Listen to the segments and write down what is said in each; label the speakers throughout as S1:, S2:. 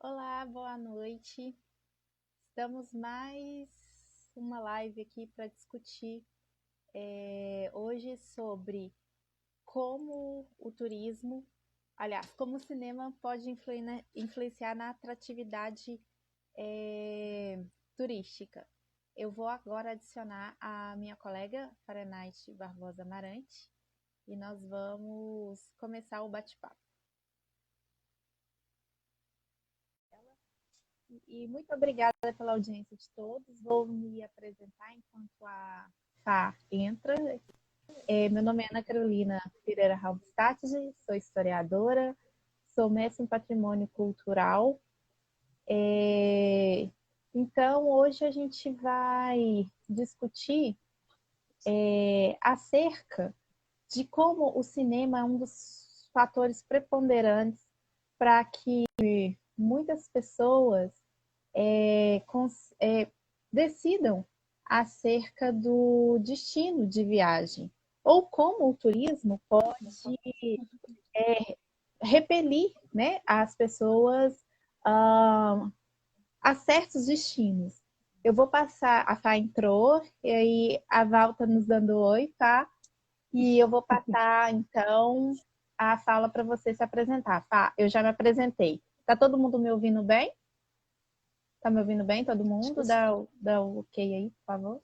S1: Olá, boa noite. Estamos mais uma live aqui para discutir hoje sobre como o turismo, aliás, como o cinema pode influenciar na atratividade turística. Eu vou agora adicionar a minha colega Fahrenheit Barbosa Amarante e nós vamos começar o bate-papo. E muito obrigada pela audiência de todos. Vou me apresentar enquanto a Fá entra. Meu nome é Ana Carolina Pereira Halbstadt, sou historiadora, sou mestre em patrimônio cultural. Então, hoje a gente vai discutir acerca de como o cinema é um dos fatores preponderantes para que muitas pessoas decidam acerca do destino de viagem, ou como o turismo pode repelir, né, as pessoas a certos destinos. Eu vou passar, a Fá entrou, e aí a Val está nos dando oi, tá? E eu vou passar, então, a fala para você se apresentar. Fá, eu já me apresentei. Tá todo mundo me ouvindo bem? Tá me ouvindo bem, todo mundo? Dá o ok aí, por favor.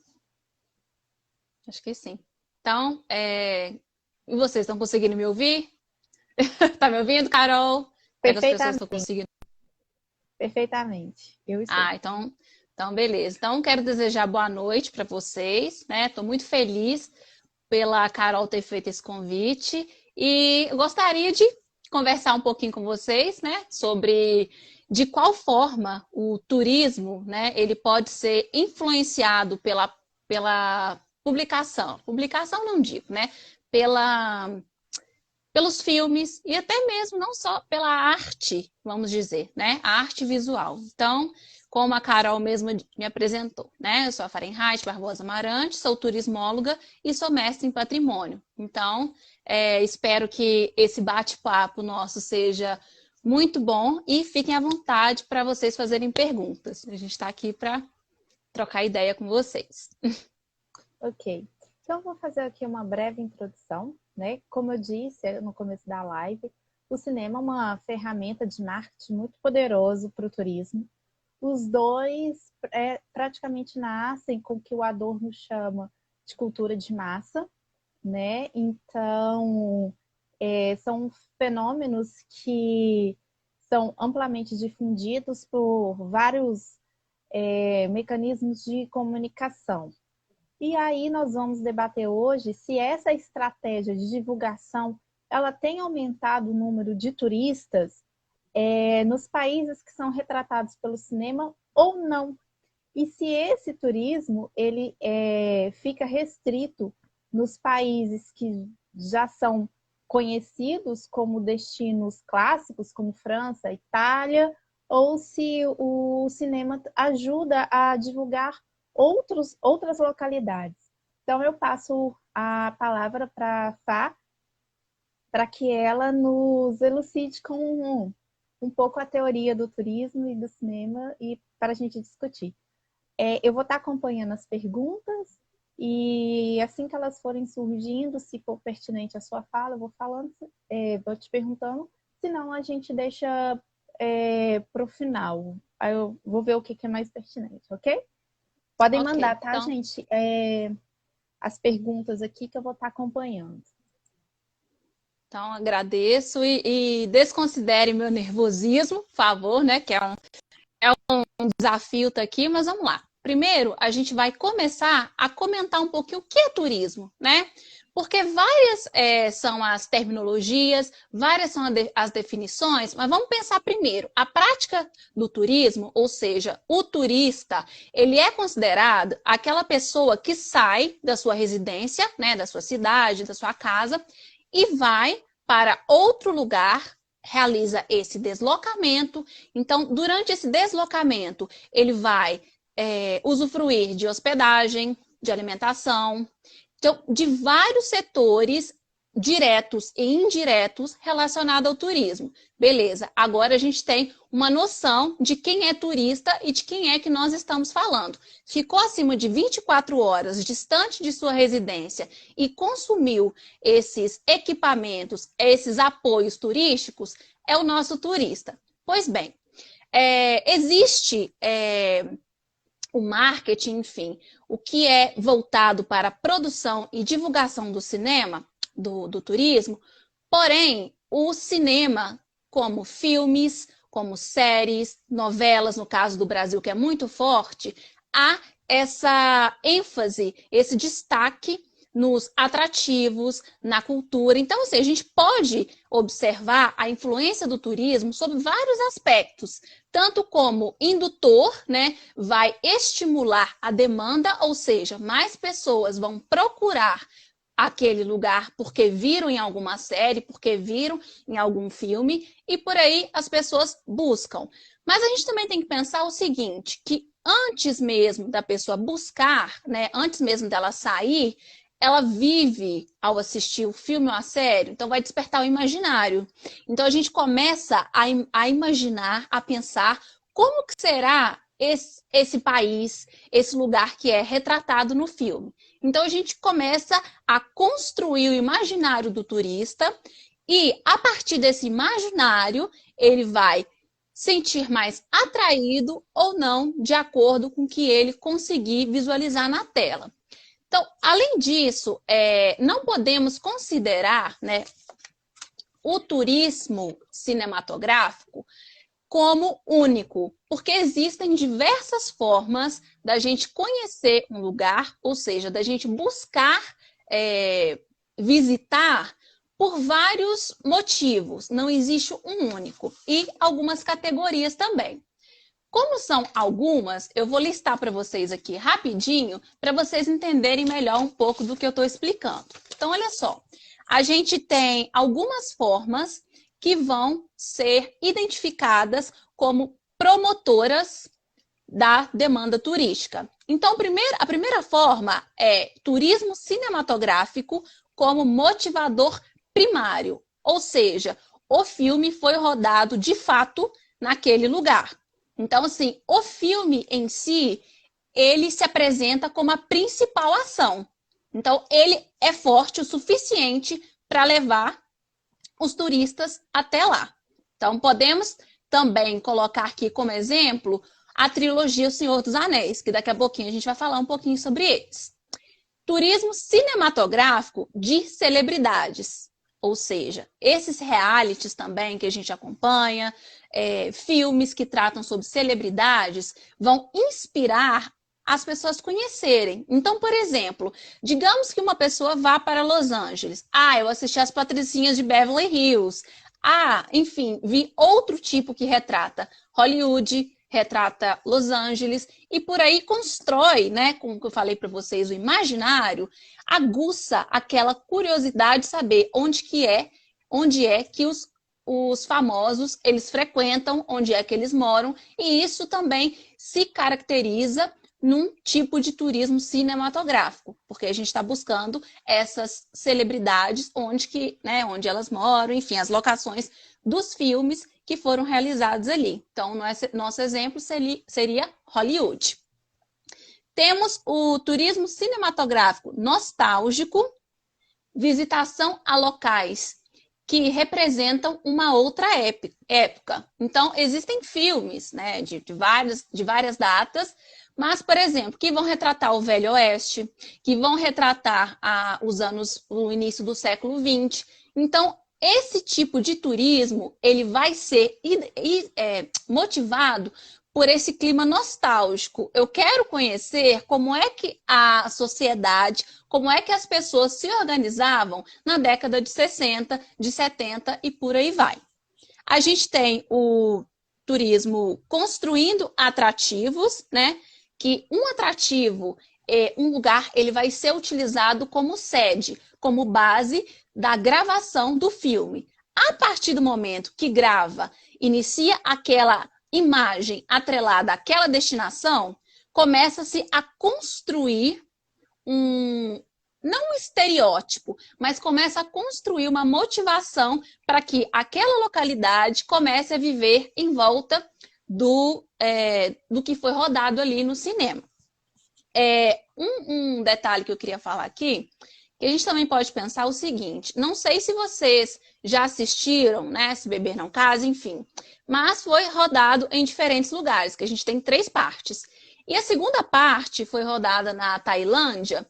S2: Acho que sim. Então, e vocês estão conseguindo me ouvir? Tá me ouvindo, Carol? Será que as pessoas estão
S1: Perfeitamente,
S2: conseguindo?
S1: perfeitamente. Eu estou.
S2: Então, beleza. Então, quero desejar boa noite para vocês, né? Estou muito feliz pela Carol ter feito esse convite e eu gostaria de conversar um pouquinho com vocês, né, sobre de qual forma o turismo, né, ele pode ser influenciado pela publicação. Publicação não digo, né, pelos filmes e até mesmo não só pela arte, vamos dizer, né, a arte visual. Então, como a Carol mesma me apresentou, né? Eu sou a Fahrenheit Barbosa Amarante, sou turismóloga e sou mestre em patrimônio. Então, espero que esse bate-papo nosso seja muito bom e fiquem à vontade para vocês fazerem perguntas. A gente está aqui para trocar ideia com vocês.
S1: Ok. Então, vou fazer aqui uma breve introdução, né? Como eu disse no começo da live, o cinema é uma ferramenta de marketing muito poderoso para o turismo. Os dois praticamente nascem com o que o Adorno chama de cultura de massa, né? Então, são fenômenos que são amplamente difundidos por vários mecanismos de comunicação. E aí nós vamos debater hoje se essa estratégia de divulgação ela tem aumentado o número de turistas nos países que são retratados pelo cinema ou não. E se esse turismo ele fica restrito nos países que já são conhecidos como destinos clássicos, como França, Itália, ou se o cinema ajuda a divulgar outras localidades. Então, eu passo a palavra para a Fá, para que ela nos elucide com um pouco a teoria do turismo e do cinema e para a gente discutir. Eu vou estar acompanhando as perguntas e assim que elas forem surgindo, se for pertinente a sua fala, eu vou falando, vou te perguntando, senão a gente deixa para o final. Aí eu vou ver o que é mais pertinente, ok? Podem
S2: Ok,
S1: mandar, tá,
S2: então,
S1: gente? As perguntas aqui que eu vou estar acompanhando.
S2: então agradeço e desconsidere meu nervosismo, por favor, né, que um desafio tá aqui, mas vamos lá. Primeiro, a gente vai começar a comentar um pouquinho o que é turismo, né? Porque várias são as terminologias, várias são as definições, mas vamos pensar primeiro. A prática do turismo, ou seja, o turista, ele é considerado aquela pessoa que sai da sua residência, né, da sua cidade, da sua casa, e vai para outro lugar, realiza esse deslocamento. Então, durante esse deslocamento, ele vai usufruir de hospedagem, de alimentação, então, de vários setores diretos e indiretos relacionados ao turismo. Beleza, agora a gente tem uma noção de quem é turista e de quem é que nós estamos falando. Ficou acima de 24 horas distante de sua residência e consumiu esses equipamentos, esses apoios turísticos, é o nosso turista. Pois bem, existe o marketing, enfim, o que é voltado para a produção e divulgação do cinema, do turismo, porém, o cinema, como filmes, como séries, novelas, no caso do Brasil, que é muito forte, há essa ênfase, esse destaque nos atrativos, na cultura. Então, assim, a gente pode observar a influência do turismo sobre vários aspectos, tanto como indutor, né, vai estimular a demanda, ou seja, mais pessoas vão procurar aquele lugar porque viram em alguma série, porque viram em algum filme, e por aí as pessoas buscam. Mas a gente também tem que pensar o seguinte, que antes mesmo da pessoa buscar, né, antes mesmo dela sair, ela vive ao assistir o filme ou a série, então vai despertar o imaginário. Então a gente começa a imaginar, a pensar como que será esse país, esse lugar que é retratado no filme. Então a gente começa a construir o imaginário do turista e a partir desse imaginário ele vai sentir mais atraído ou não de acordo com o que ele conseguir visualizar na tela. Então, além disso, não podemos considerar, né, o turismo cinematográfico como único, porque existem diversas formas da gente conhecer um lugar, ou seja, da gente buscar visitar por vários motivos. Não existe um único. E algumas categorias também. Como são algumas, eu vou listar para vocês aqui rapidinho, para vocês entenderem melhor um pouco do que eu estou explicando. Então, olha só, a gente tem algumas formas que vão ser identificadas como promotoras da demanda turística. Então, a primeira forma é turismo cinematográfico como motivador primário, ou seja, o filme foi rodado de fato naquele lugar. Então, assim, o filme em si, ele se apresenta como a principal ação. Então, ele é forte o suficiente para levar os turistas até lá. Então, podemos também colocar aqui como exemplo a trilogia O Senhor dos Anéis, que daqui a pouquinho a gente vai falar um pouquinho sobre eles. Turismo cinematográfico de celebridades. Ou seja, esses realities também que a gente acompanha, filmes que tratam sobre celebridades, vão inspirar as pessoas conhecerem. Então, por exemplo, digamos que uma pessoa vá para Los Angeles. Eu assisti as Patricinhas de Beverly Hills. Enfim, vi outro tipo que retrata Hollywood, retrata Los Angeles, e por aí constrói, né, como eu falei para vocês, o imaginário, aguça aquela curiosidade de saber onde é que os famosos eles frequentam, onde é que eles moram, e isso também se caracteriza num tipo de turismo cinematográfico, porque a gente está buscando essas celebridades onde elas moram, enfim, as locações dos filmes que foram realizados ali. Então, nosso exemplo seria Hollywood. Temos o turismo cinematográfico nostálgico, visitação a locais que representam uma outra época. Então, existem filmes, né, de várias datas, mas, por exemplo, que vão retratar o Velho Oeste, que vão retratar o início do século XX. Então, esse tipo de turismo, ele vai ser motivado por esse clima nostálgico. Eu quero conhecer como é que a sociedade, como é que as pessoas se organizavam na década de 60, de 70 e por aí vai. A gente tem o turismo construindo atrativos, né? Que um atrativo, um lugar, ele vai ser utilizado como sede, como base da gravação do filme. A partir do momento que grava, inicia aquela imagem atrelada àquela destinação, começa-se a construir não um estereótipo, mas começa a construir uma motivação para que aquela localidade comece a viver em volta do que foi rodado ali no cinema. Um detalhe que eu queria falar aqui, que a gente também pode pensar o seguinte, não sei se vocês já assistiram, né, Se Beber Não Case, enfim, mas foi rodado em diferentes lugares, que a gente tem 3 partes. E a segunda parte foi rodada na Tailândia,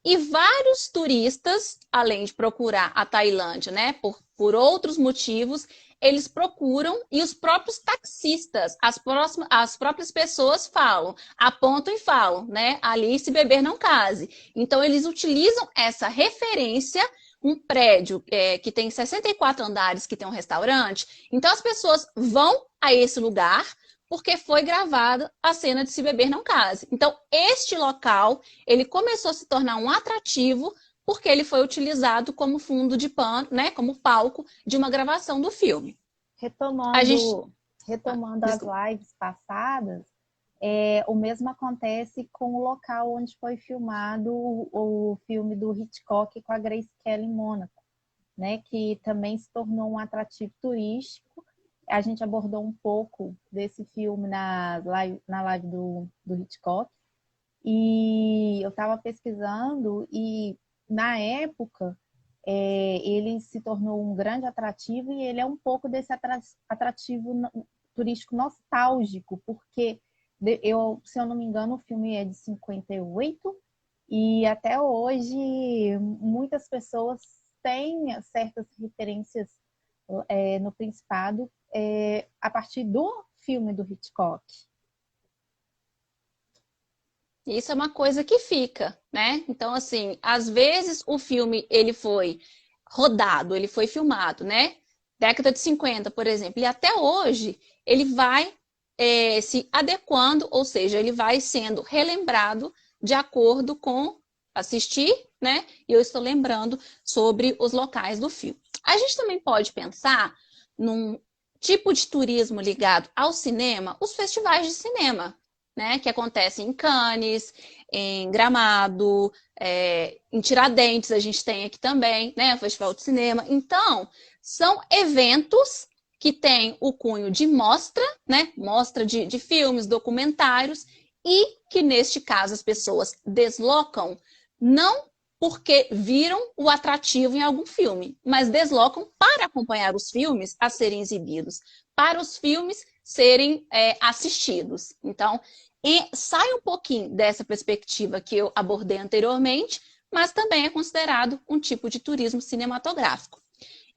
S2: e vários turistas, além de procurar a Tailândia, né, por outros motivos, eles procuram, e os próprios taxistas, as próprias pessoas falam, apontam e falam, né, ali Se Beber Não Case. Então, eles utilizam essa referência, um prédio que tem 64 andares, que tem um restaurante. Então, as pessoas vão a esse lugar, porque foi gravada a cena de Se Beber Não Case. Então, este local, ele começou a se tornar um atrativo porque ele foi utilizado como fundo de pano, né, como palco de uma gravação do filme.
S1: Retomando as lives passadas, o mesmo acontece com o local onde foi filmado o filme do Hitchcock com a Grace Kelly em Mônaco, né, que também se tornou um atrativo turístico. A gente abordou um pouco desse filme na live do Hitchcock. E eu estava pesquisando e, na época, ele se tornou um grande atrativo e ele é um pouco desse atrativo turístico nostálgico, porque, se eu não me engano, o filme é de 58 e até hoje muitas pessoas têm certas referências no Principado a partir do filme do Hitchcock.
S2: Isso é uma coisa que fica, né? Então, assim, às vezes o filme ele foi rodado, ele foi filmado, né? Década de 50, por exemplo, e até hoje ele vai se adequando, ou seja, ele vai sendo relembrado de acordo com assistir, né? E eu estou lembrando sobre os locais do filme. A gente também pode pensar num tipo de turismo ligado ao cinema, os festivais de cinema, né, que acontecem em Cannes, em Gramado, em Tiradentes, a gente tem aqui também, né, o Festival de Cinema. Então, são eventos que têm o cunho de mostra, né, mostra de filmes, documentários, e que, neste caso, as pessoas deslocam não porque viram o atrativo em algum filme, mas deslocam para acompanhar os filmes a serem exibidos, para os filmes serem assistidos. Então, sai um pouquinho dessa perspectiva que eu abordei anteriormente, mas também é considerado um tipo de turismo cinematográfico.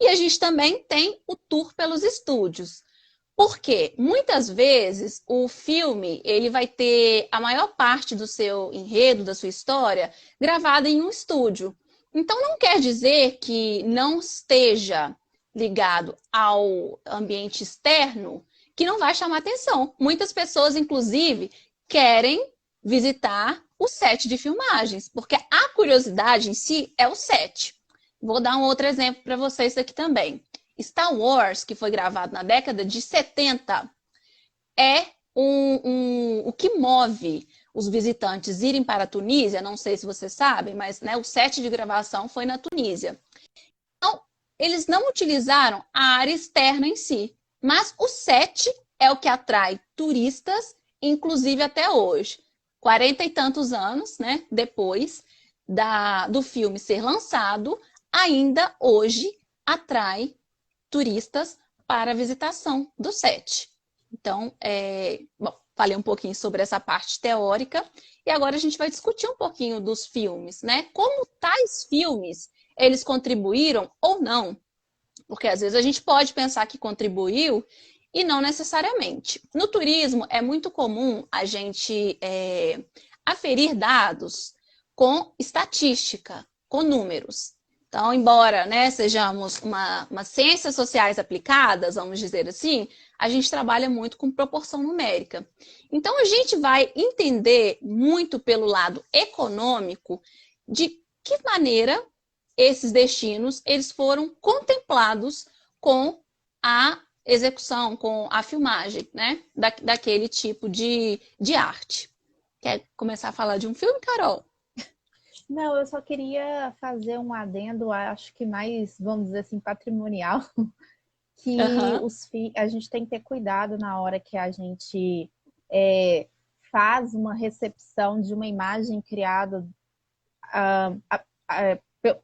S2: E a gente também tem o tour pelos estúdios. Porque muitas vezes o filme ele vai ter a maior parte do seu enredo, da sua história, gravada em um estúdio. Então não quer dizer que não esteja ligado ao ambiente externo que não vai chamar atenção. Muitas pessoas, inclusive, querem visitar o set de filmagens, porque a curiosidade em si é o set. Vou dar um outro exemplo para vocês aqui também. Star Wars, que foi gravado na década de 70, é o que move os visitantes irem para a Tunísia. Não sei se vocês sabem, mas né, o set de gravação foi na Tunísia. Então, eles não utilizaram a área externa em si, mas o set é o que atrai turistas, inclusive até hoje. 40 e tantos anos, né, depois do filme ser lançado, ainda hoje atrai turistas para a visitação do set. Então, bom, falei um pouquinho sobre essa parte teórica e agora a gente vai discutir um pouquinho dos filmes, né? Como tais filmes, eles contribuíram ou não? Porque às vezes a gente pode pensar que contribuiu e não necessariamente. No turismo, é muito comum a gente aferir dados com estatística, com números. Então, embora né, sejamos uma ciências sociais aplicadas, vamos dizer assim, a gente trabalha muito com proporção numérica. Então, a gente vai entender muito pelo lado econômico de que maneira esses destinos eles foram contemplados com a execução, com a filmagem né, daquele tipo de arte. Quer começar a falar de um filme, Carol?
S1: Não, eu só queria fazer um adendo, acho que mais, vamos dizer assim, patrimonial, que
S2: Aham.
S1: a gente tem que ter cuidado na hora que a gente é, faz uma recepção de uma imagem criada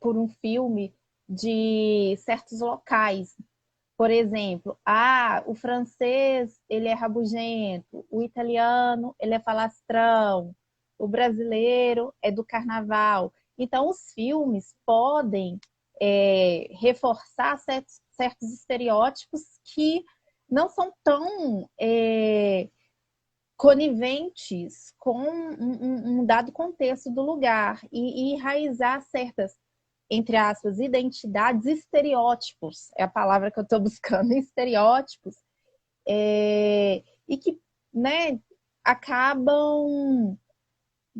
S1: por um filme de certos locais. Por exemplo, o francês ele é rabugento, o italiano ele é falastrão, o brasileiro é do carnaval. Então, os filmes podem reforçar certos estereótipos que não são tão coniventes com um dado contexto do lugar e enraizar certas, entre aspas, identidades, estereótipos, é a palavra que eu estou buscando, estereótipos, e que, né, acabam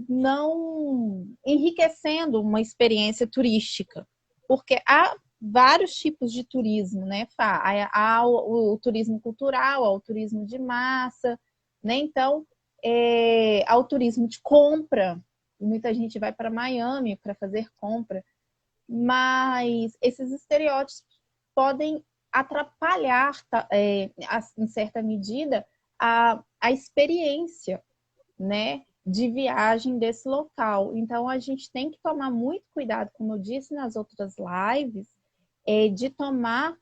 S1: não enriquecendo uma experiência turística, porque há vários tipos de turismo, né, Fá? Há o turismo cultural, há o turismo de massa, né? Então, há o turismo de compra. Muita gente vai para Miami para fazer compra, mas esses estereótipos podem atrapalhar, em certa medida, a experiência, né, de viagem desse local. Então, a gente tem que tomar muito cuidado, como eu disse nas outras lives, de tomar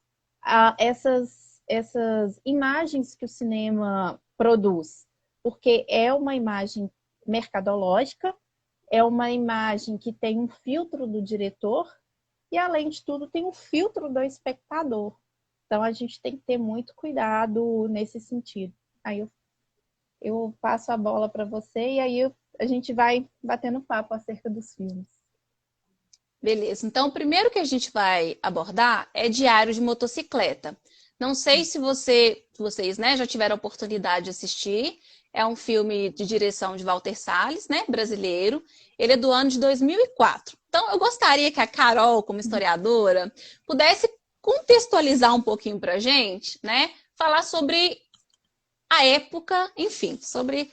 S1: essas imagens que o cinema produz, porque é uma imagem mercadológica, é uma imagem que tem um filtro do diretor e, além de tudo, tem um filtro do espectador. Então, a gente tem que ter muito cuidado nesse sentido. Aí eu passo a bola para você e aí a gente vai batendo papo acerca dos filmes.
S2: Beleza. Então, o primeiro que a gente vai abordar é Diário de Motocicleta. Não sei se vocês, né, já tiveram a oportunidade de assistir. É um filme de direção de Walter Salles, né, brasileiro. Ele é do ano de 2004. Então, eu gostaria que a Carol, como historiadora, pudesse contextualizar um pouquinho para a gente, né, falar sobre a época, enfim, sobre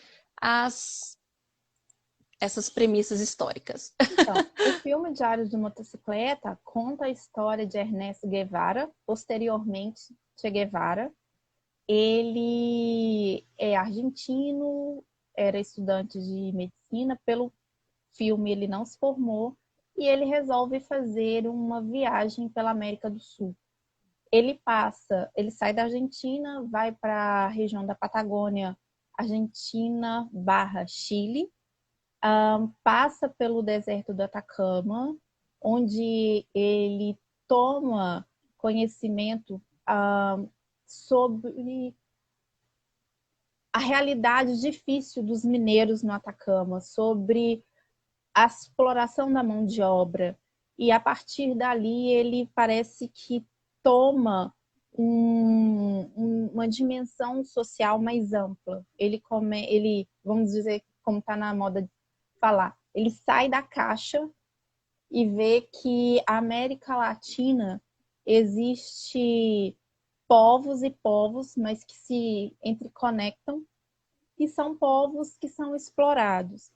S2: essas premissas históricas.
S1: Então, o filme Diário de Motocicleta conta a história de Ernesto Guevara, posteriormente Che Guevara. Ele é argentino, era estudante de medicina. Pelo filme, ele não se formou e ele resolve fazer uma viagem pela América do Sul. Ele sai da Argentina, vai para a região da Patagônia, Argentina barra Chile, passa pelo deserto do Atacama, onde ele toma conhecimento sobre a realidade difícil dos mineiros no Atacama, sobre a exploração da mão de obra. E a partir dali ele parece que toma uma dimensão social mais ampla. Ele, vamos dizer, como está na moda de falar, ele sai da caixa e vê que a América Latina existe povos e povos, mas que se entreconectam e são povos que são explorados.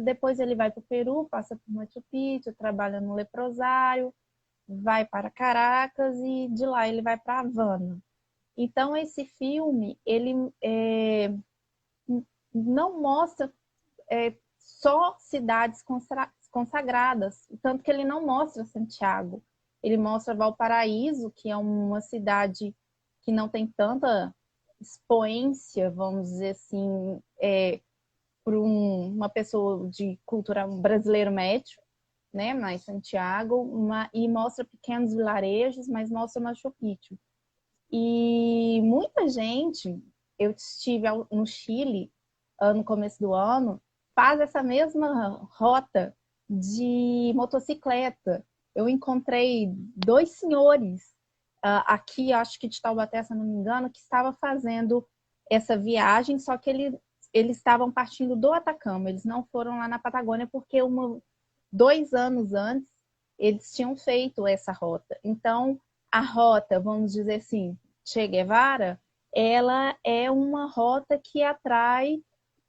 S1: Depois ele vai para o Peru, passa por Machu Picchu, trabalha no leprosário, vai para Caracas e de lá ele vai para Havana. Então esse filme ele não mostra só cidades consagradas, tanto que ele não mostra Santiago. Ele mostra Valparaíso, que é uma cidade que não tem tanta expoência, vamos dizer assim, por uma pessoa de cultura brasileiro médio, né, mais Santiago, e mostra pequenos vilarejos, mas mostra Machu Picchu. E muita gente, eu estive no Chile no começo do ano, faz essa mesma rota de motocicleta. Eu encontrei dois senhores aqui, acho que de Taubaté, se não me engano, que estavam fazendo essa viagem, só que eles estavam partindo do Atacama, eles não foram lá na Patagônia porque 2 anos antes eles tinham feito essa rota. Então, a rota, vamos dizer assim, Che Guevara, ela é uma rota que atrai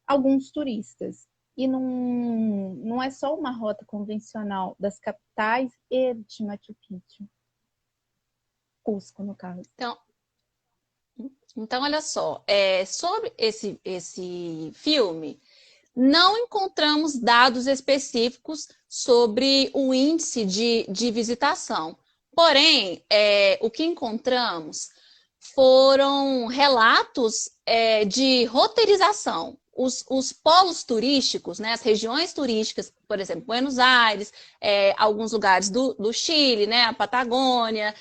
S1: alguns turistas. e não é só uma rota convencional das capitais e de Machu Picchu. Cusco, no caso.
S2: Então olha só, sobre esse filme, não encontramos dados específicos sobre o índice de visitação. Porém, o que encontramos foram relatos de roteirização. Os polos turísticos, né, as regiões turísticas, por exemplo, Buenos Aires, alguns lugares do Chile, né, a Patagônia,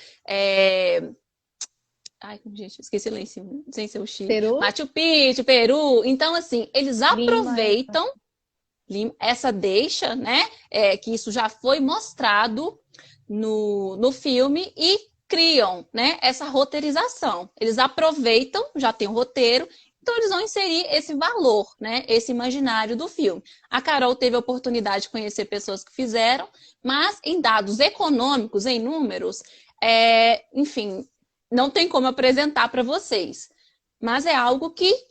S2: ai, gente, esqueci lá em cima, sem ser o Chile.
S1: Peru?
S2: Machu Picchu, Peru. Então, assim, eles
S1: Lima,
S2: aproveitam essa deixa, né? Que isso já foi mostrado no filme e criam, né, essa roteirização. Eles aproveitam, já tem o roteiro, então eles vão inserir esse valor, né, esse imaginário do filme. A Carol teve a oportunidade de conhecer pessoas que fizeram, mas em dados econômicos, em números, enfim, não tem como apresentar para vocês. Mas é algo que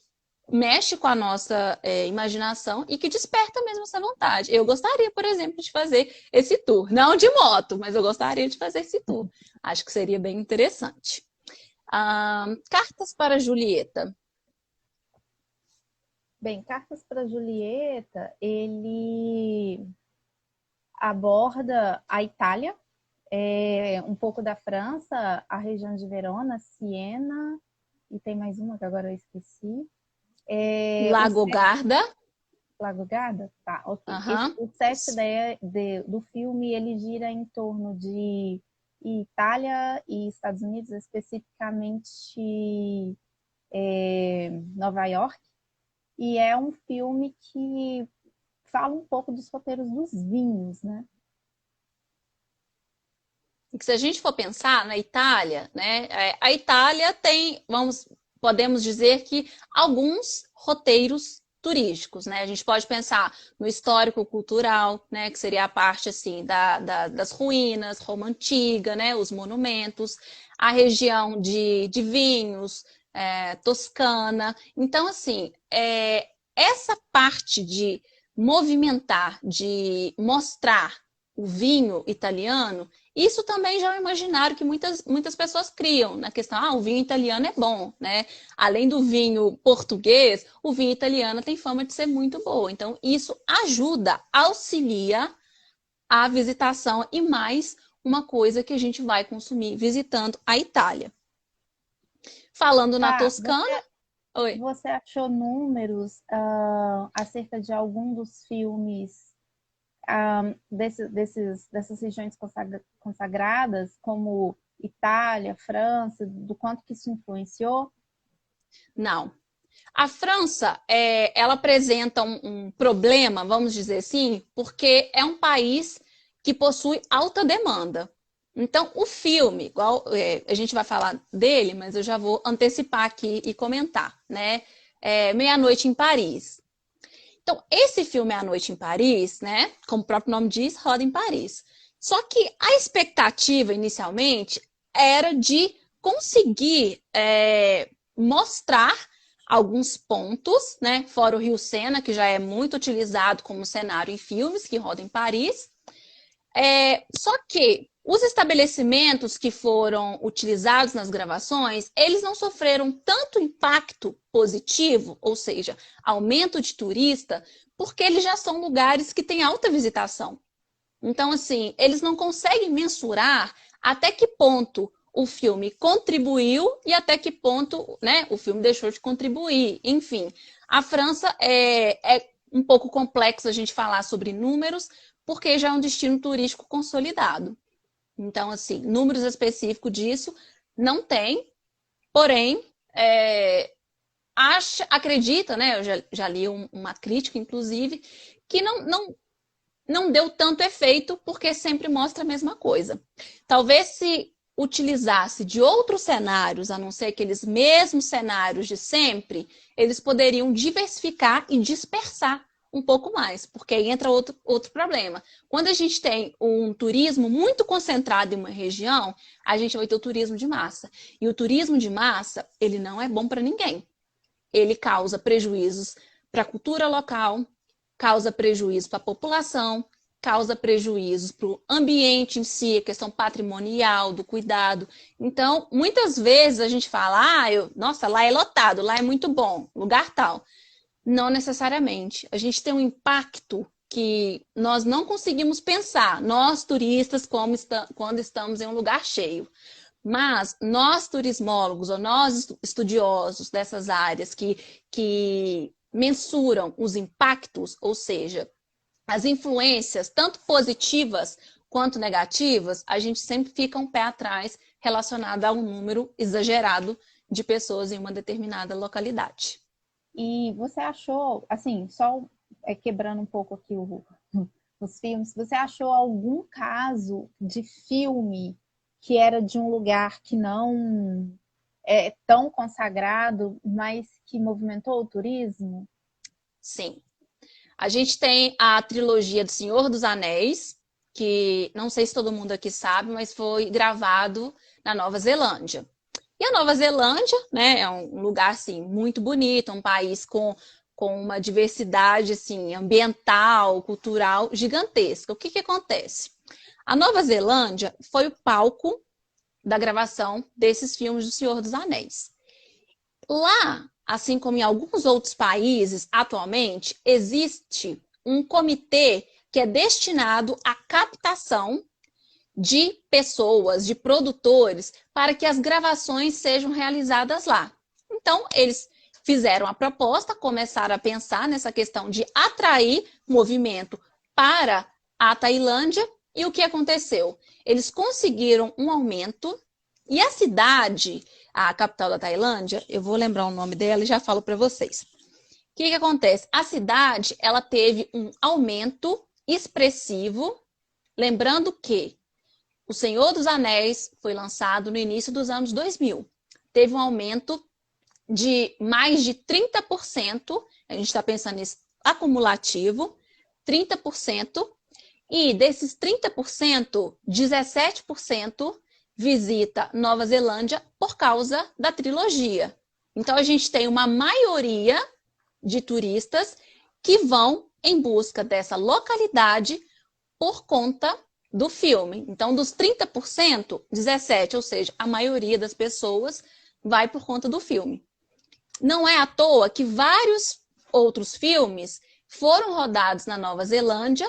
S2: mexe com a nossa imaginação e que desperta mesmo essa vontade. Eu gostaria, por exemplo, de fazer esse tour. Não de moto, mas eu gostaria de fazer esse tour. Acho que seria bem interessante. Cartas para Julieta.
S1: Bem, Cartas para Julieta, ele aborda a Itália, um pouco da França, a região de Verona, Siena, e tem mais uma que agora eu esqueci.
S2: Lago Garda.
S1: Lago Garda? Tá, ok.
S2: Uhum.
S1: O set do filme, ele gira em torno de Itália e Estados Unidos, especificamente Nova York. E é um filme que fala um pouco dos roteiros dos vinhos, né?
S2: Se a gente for pensar na Itália, né? A Itália tem, podemos dizer que alguns roteiros turísticos, né? A gente pode pensar no histórico cultural, né? Que seria a parte assim das ruínas, Roma antiga, né? Os monumentos, a região de vinhos, Toscana. Então, assim, essa parte de movimentar, de mostrar o vinho italiano, isso também já é um imaginário que muitas pessoas criam, na questão, o vinho italiano é bom, né? Além do vinho português, o vinho italiano tem fama de ser muito bom. Então, isso ajuda, auxilia a visitação e mais uma coisa que a gente vai consumir visitando a Itália. Falando na Toscana...
S1: Você achou números acerca de algum dos filmes dessas regiões consagradas, como Itália, França, do quanto que isso influenciou?
S2: Não. A França, ela apresenta um problema, vamos dizer assim, porque é um país que possui alta demanda. Então, o filme, igual a gente vai falar dele, mas eu já vou antecipar aqui e comentar, né? Meia-Noite em Paris. Então, esse filme A Noite em Paris, né? Como o próprio nome diz, roda em Paris. Só que a expectativa, inicialmente, era de conseguir mostrar alguns pontos, né? Fora o Rio Sena, que já é muito utilizado como cenário em filmes que rodam em Paris. Só que os estabelecimentos que foram utilizados nas gravações, eles não sofreram tanto impacto positivo, ou seja, aumento de turista, porque eles já são lugares que têm alta visitação. Então, assim, eles não conseguem mensurar até que ponto o filme contribuiu e até que ponto, né, o filme deixou de contribuir. Enfim, a França é um pouco complexo a gente falar sobre números, porque já é um destino turístico consolidado. Então, assim, números específicos disso não tem, porém, acredita, né? Eu já li uma crítica, inclusive, que não deu tanto efeito porque sempre mostra a mesma coisa. Talvez se utilizasse de outros cenários, a não ser aqueles mesmos cenários de sempre, eles poderiam diversificar e dispersar um pouco mais, porque aí entra outro problema. Quando a gente tem um turismo muito concentrado em uma região, a gente vai ter o turismo de massa. E o turismo de massa, ele não é bom para ninguém. Ele causa prejuízos para a cultura local, causa prejuízo para a população, causa prejuízos para o ambiente em si, a questão patrimonial, do cuidado. Então, muitas vezes a gente fala, nossa, lá é lotado, lá é muito bom, lugar tal. Não necessariamente. A gente tem um impacto que nós não conseguimos pensar, nós turistas, quando estamos em um lugar cheio. Mas nós turismólogos, ou nós estudiosos dessas áreas que mensuram os impactos, ou seja, as influências, tanto positivas quanto negativas, a gente sempre fica um pé atrás relacionado a um número exagerado de pessoas em uma determinada localidade.
S1: E você achou, assim, só quebrando um pouco aqui os filmes, você achou algum caso de filme que era de um lugar que não é tão consagrado, mas que movimentou o turismo?
S2: Sim. A gente tem a trilogia do Senhor dos Anéis, que não sei se todo mundo aqui sabe, mas foi gravado na Nova Zelândia. E a Nova Zelândia, né, é um lugar assim muito bonito, um país com uma diversidade assim ambiental, cultural gigantesca. O que acontece? A Nova Zelândia foi o palco da gravação desses filmes do Senhor dos Anéis. Lá, assim como em alguns outros países, atualmente, existe um comitê que é destinado à captação de pessoas, de produtores, para que as gravações sejam realizadas lá. Então, eles fizeram a proposta, começaram a pensar nessa questão de atrair movimento para a Tailândia, e o que aconteceu? Eles conseguiram um aumento, e a cidade, a capital da Tailândia, eu vou lembrar o nome dela e já falo para vocês. O que acontece? A cidade, ela teve um aumento expressivo, lembrando que o Senhor dos Anéis foi lançado no início dos anos 2000. Teve um aumento de mais de 30%, a gente está pensando nisso acumulativo, 30%, e desses 30%, 17% visita Nova Zelândia por causa da trilogia. Então, a gente tem uma maioria de turistas que vão em busca dessa localidade por conta do filme. Então, dos 30%, 17%, ou seja, a maioria das pessoas vai por conta do filme. Não é à toa que vários outros filmes foram rodados na Nova Zelândia,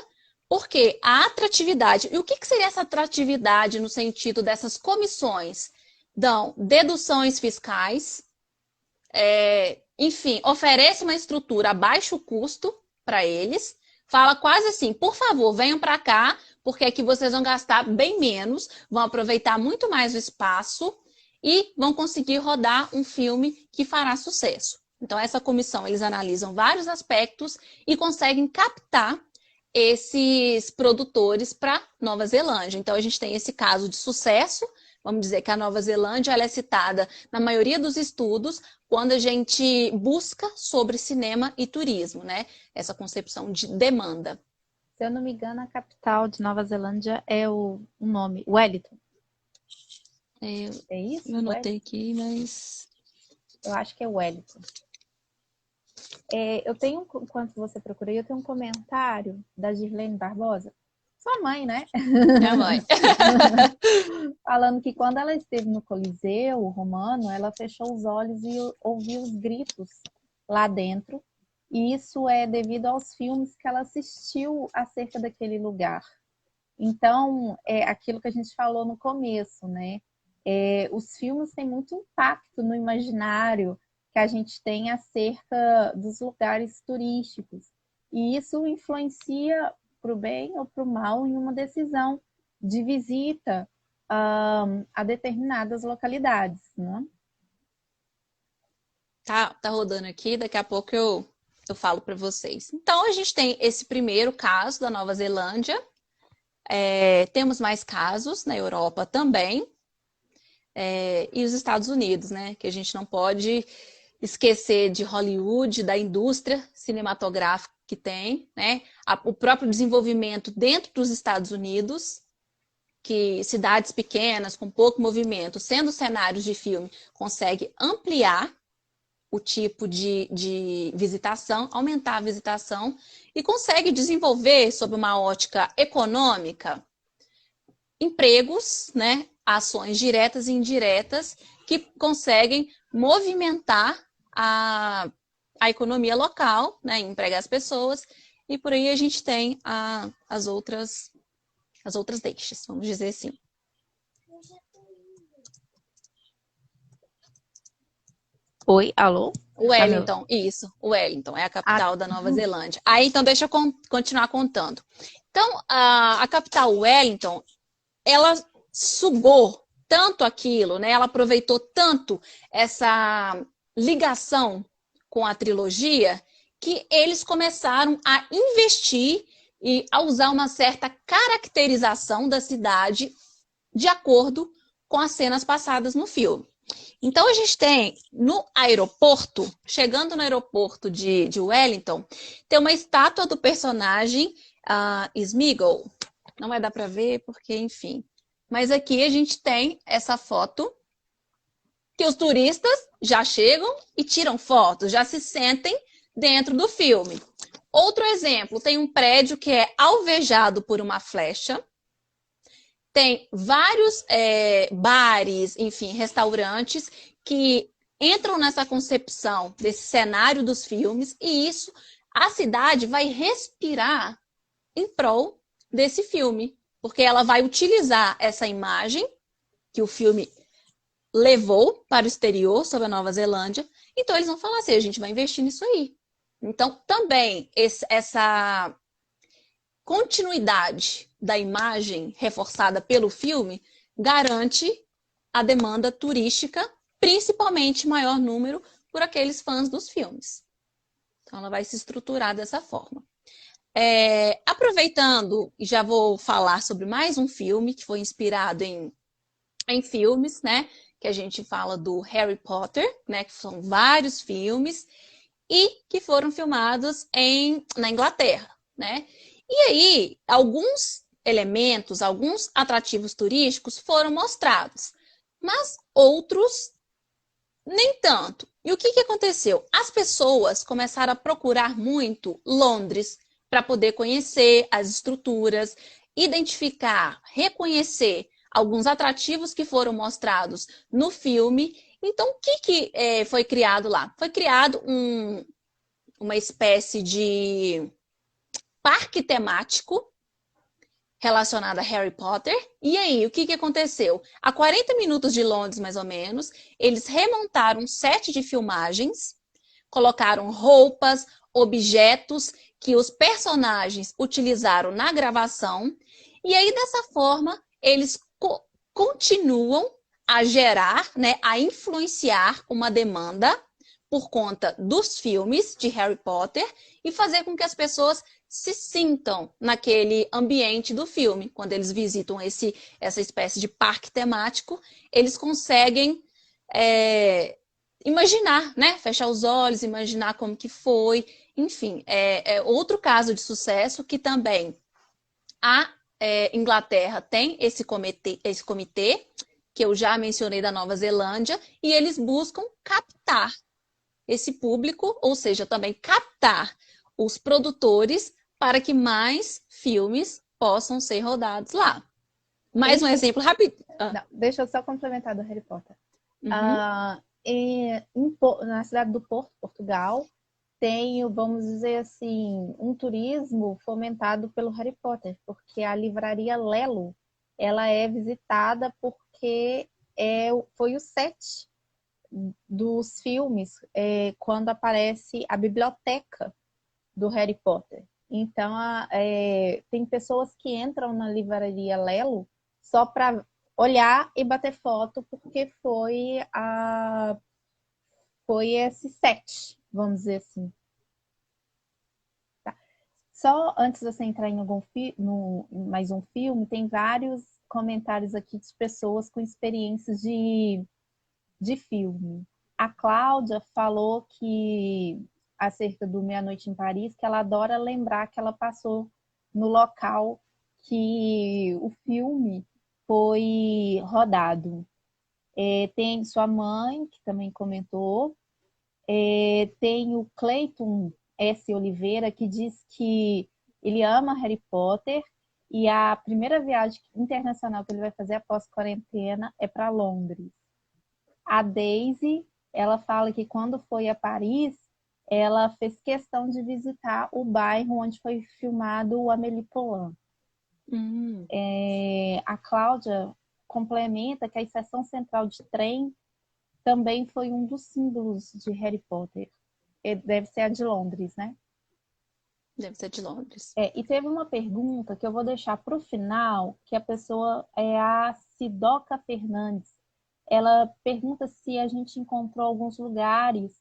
S2: porque a atratividade... E o que seria essa atratividade no sentido dessas comissões? Dão deduções fiscais, enfim, oferece uma estrutura a baixo custo para eles, fala quase assim, por favor, venham para cá, porque aqui vocês vão gastar bem menos, vão aproveitar muito mais o espaço e vão conseguir rodar um filme que fará sucesso. Então, essa comissão, eles analisam vários aspectos e conseguem captar esses produtores para Nova Zelândia. Então, a gente tem esse caso de sucesso. Vamos dizer que a Nova Zelândia ela é citada na maioria dos estudos quando a gente busca sobre cinema e turismo, né? Essa concepção de demanda.
S1: Se eu não me engano, a capital de Nova Zelândia é o nome, Wellington. É isso?
S2: Eu anotei aqui, mas...
S1: Eu acho que é Wellington. Eu tenho, enquanto você procura, eu tenho um comentário da Girlene Barbosa, sua mãe, né?
S2: Minha mãe.
S1: Falando que quando ela esteve no Coliseu Romano, ela fechou os olhos e ouviu os gritos lá dentro. E isso é devido aos filmes que ela assistiu acerca daquele lugar. Então, é aquilo que a gente falou no começo, né? Os filmes têm muito impacto no imaginário que a gente tem acerca dos lugares turísticos. E isso influencia para o bem ou para o mal em uma decisão de visita a determinadas localidades, né?
S2: Tá rodando aqui, daqui a pouco eu falo para vocês. Então, a gente tem esse primeiro caso da Nova Zelândia. Temos mais casos na Europa também. E os Estados Unidos, né? Que a gente não pode esquecer de Hollywood, da indústria cinematográfica que tem, né? O próprio desenvolvimento dentro dos Estados Unidos, que cidades pequenas, com pouco movimento, sendo cenários de filme, consegue ampliar o tipo de visitação, aumentar a visitação e consegue desenvolver, sob uma ótica econômica, empregos, né, ações diretas e indiretas que conseguem movimentar a economia local, né, empregar as pessoas, e por aí a gente tem as outras deixas, vamos dizer assim.
S1: Oi, alô?
S2: Wellington, isso, Wellington é a capital da Nova Zelândia. Aí, então, deixa eu continuar contando. Então, a capital Wellington, ela sugou tanto aquilo, né? Ela aproveitou tanto essa ligação com a trilogia que eles começaram a investir e a usar uma certa caracterização da cidade de acordo com as cenas passadas no filme. Então, a gente tem no aeroporto, chegando no aeroporto de Wellington, tem uma estátua do personagem Smeagol. Não vai dar para ver porque, enfim. Mas aqui a gente tem essa foto que os turistas já chegam e tiram fotos, já se sentem dentro do filme. Outro exemplo, tem um prédio que é alvejado por uma flecha. Tem vários bares, enfim, restaurantes que entram nessa concepção desse cenário dos filmes e isso, a cidade vai respirar em prol desse filme, porque ela vai utilizar essa imagem que o filme levou para o exterior, sobre a Nova Zelândia, então eles vão falar assim, a gente vai investir nisso aí. Então, também, essa continuidade da imagem reforçada pelo filme garante a demanda turística, principalmente maior número por aqueles fãs dos filmes. Então, ela vai se estruturar dessa forma. Aproveitando, e já vou falar sobre mais um filme que foi inspirado em filmes, né? Que a gente fala do Harry Potter, né? Que são vários filmes e que foram filmados na Inglaterra, né? E aí, alguns elementos, alguns atrativos turísticos foram mostrados, mas outros nem tanto. E o que aconteceu? As pessoas começaram a procurar muito Londres para poder conhecer as estruturas, identificar, reconhecer alguns atrativos que foram mostrados no filme. Então, o que foi criado lá? Foi criado uma espécie de parque temático relacionado a Harry Potter. E aí, o que aconteceu? A 40 minutos de Londres, mais ou menos, eles remontaram um set de filmagens, colocaram roupas, objetos que os personagens utilizaram na gravação. E aí, dessa forma, eles continuam a gerar, né, a influenciar uma demanda por conta dos filmes de Harry Potter e fazer com que as pessoas se sintam naquele ambiente do filme. Quando eles visitam essa espécie de parque temático, eles conseguem imaginar, né? Fechar os olhos, imaginar como que foi. Enfim, é outro caso de sucesso que também a Inglaterra tem esse comitê, que eu já mencionei da Nova Zelândia, e eles buscam captar esse público, ou seja, também captar os produtores para que mais filmes possam ser rodados lá. Mais um exemplo rápido.
S1: Deixa eu só complementar do Harry Potter.
S2: Uhum.
S1: Na cidade do Porto, Portugal, tem, vamos dizer assim, um turismo fomentado pelo Harry Potter, porque a livraria Lelo, ela é visitada porque foi o set dos filmes quando aparece a biblioteca do Harry Potter. Então, tem pessoas que entram na livraria Lelo só para olhar e bater foto, porque foi esse set, vamos dizer assim. Tá. Só antes de você entrar em mais um filme, tem vários comentários aqui de pessoas com experiências de filme. A Cláudia falou que, acerca do Meia-Noite em Paris, que ela adora lembrar que ela passou no local que o filme foi rodado. Tem sua mãe, que também comentou. Tem o Cleiton S. Oliveira, que diz que ele ama Harry Potter e a primeira viagem internacional que ele vai fazer após quarentena é para Londres. A Daisy, ela fala que quando foi a Paris, ela fez questão de visitar o bairro onde foi filmado o Amélie Poulain. A Cláudia complementa que a estação central de trem também foi um dos símbolos de Harry Potter. Deve ser a de Londres, né?
S2: Deve ser de Londres.
S1: E teve uma pergunta que eu vou deixar para o final, que a pessoa é a Sidoca Fernandes. Ela pergunta se a gente encontrou alguns lugares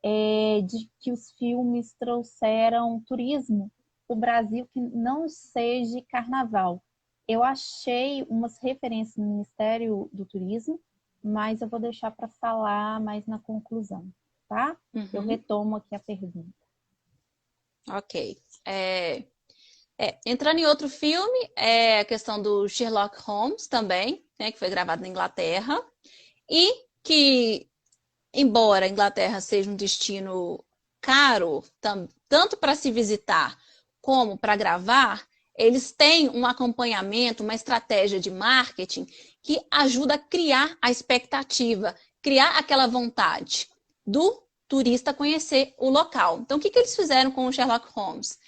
S1: de que os filmes trouxeram turismo para o Brasil que não seja carnaval. Eu achei umas referências no Ministério do Turismo, mas eu vou deixar para falar mais na conclusão, tá? Eu retomo aqui a pergunta.
S2: Ok. Entrando em outro filme, é a questão do Sherlock Holmes também, né, que foi gravado na Inglaterra, e que, embora a Inglaterra seja um destino caro, tanto para se visitar como para gravar, eles têm um acompanhamento, uma estratégia de marketing que ajuda a criar a expectativa, criar aquela vontade do turista conhecer o local. Então, o que eles fizeram com o Sherlock Holmes?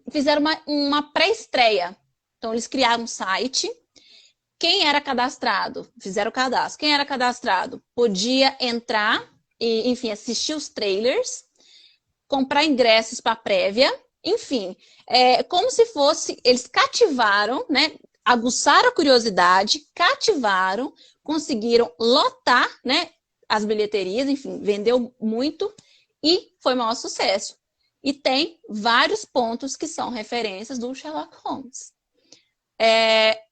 S2: Fizeram uma pré-estreia. Então, eles criaram um site. Quem era cadastrado? Fizeram o cadastro. Quem era cadastrado podia entrar e, enfim, assistir os trailers, comprar ingressos para prévia, enfim, como se fosse, eles cativaram, né? Aguçaram a curiosidade, cativaram, conseguiram lotar, né? As bilheterias, enfim, vendeu muito e foi o maior sucesso. E tem vários pontos que são referências do Sherlock Holmes.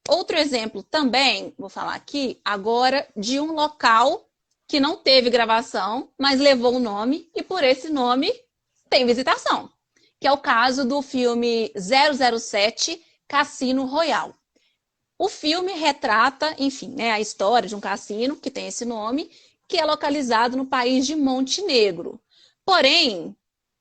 S2: Outro exemplo também, vou falar aqui agora, de um local que não teve gravação, mas levou o nome, e por esse nome tem visitação, que é o caso do filme 007 Cassino Royale. O filme retrata, enfim, né, a história de um cassino que tem esse nome, que é localizado no país de Montenegro. Porém,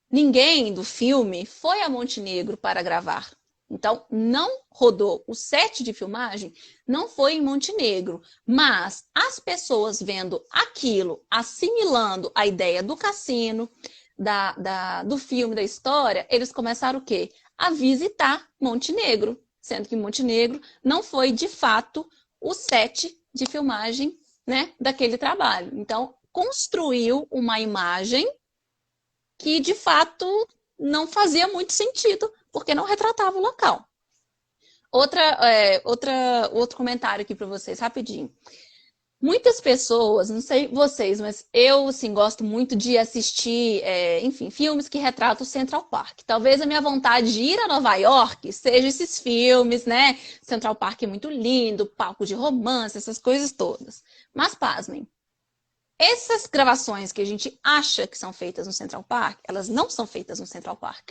S2: ninguém do filme foi a Montenegro para gravar. Então, não rodou. O set de filmagem não foi em Montenegro, mas as pessoas vendo aquilo, assimilando a ideia do cassino, do filme, da história, eles começaram o quê? A visitar Montenegro, sendo que Montenegro não foi, de fato, o set de filmagem, né, daquele trabalho. Então, construiu uma imagem que, de fato, não fazia muito sentido, porque não retratava o local. Outro comentário aqui para vocês, rapidinho. Muitas pessoas, não sei vocês, mas eu, assim, gosto muito de assistir, enfim, filmes que retratam o Central Park. Talvez a minha vontade de ir a Nova York seja esses filmes, né? Central Park é muito lindo, palco de romance, essas coisas todas. Mas, pasmem, essas gravações que a gente acha que são feitas no Central Park, elas não são feitas no Central Park.